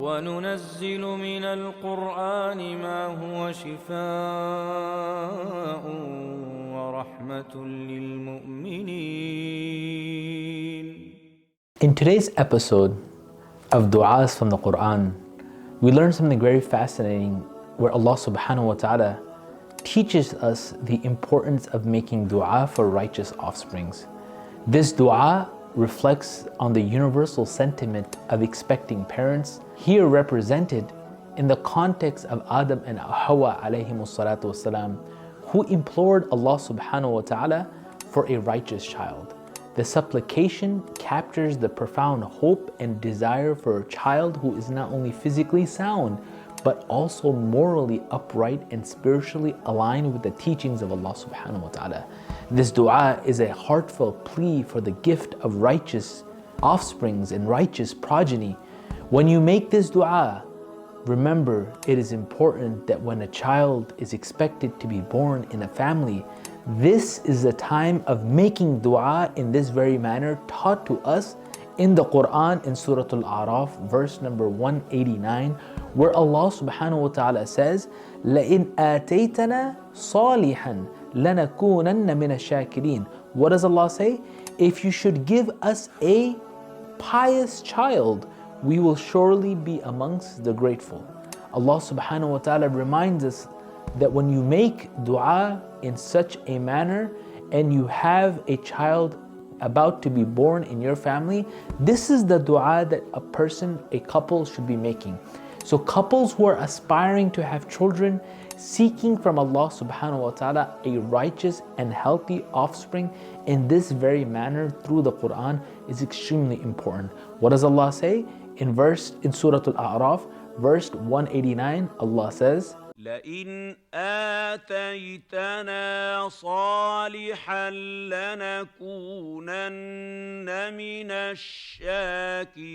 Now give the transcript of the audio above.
وَنُنَزِّلُ مِنَ الْقُرْآنِ مَا هُوَ شِفَاءٌ وَرَحْمَةٌ لِلْمُؤْمِنِينَ. In today's episode of Du'as from the Quran, we learn something very fascinating where Allah subhanahu wa ta'ala teaches us the importance of making dua for righteous offsprings. This dua reflects on the universal sentiment of expecting parents, here represented in the context of Adam and Hawa alayhimus salatu wasalam, who implored Allah subhanahu wa ta'ala for a righteous child. The supplication captures the profound hope and desire for a child who is not only physically sound, but also morally upright and spiritually aligned with the teachings of Allah subhanahu wa ta'ala. This dua is a heartfelt plea for the gift of righteous offsprings and righteous progeny. When you make this dua, remember it is important that when a child is expected to be born in a family, this is the time of making dua in this very manner taught to us in the Quran in Surah Al-A'raf, verse number 189, where Allah subhanahu wa ta'ala says, لَإِنْ آتَيْتَنَا صَالِحًا لَنَكُونَنَّ مِنَ الشَّاكِرِينَ. What does Allah say? If you should give us a pious child, we will surely be amongst the grateful. Allah subhanahu wa ta'ala reminds us that when you make dua in such a manner and you have a child about to be born in your family, this is the dua that a couple should be making. So couples who are aspiring to have children, seeking from Allah subhanahu wa ta'ala a righteous and healthy offspring in this very manner through the Quran is extremely important. What does Allah say? In Surah Al-A'raf, verse 189, Allah says, لئن آتيتنا صالحا لنكونن من الشاكرين.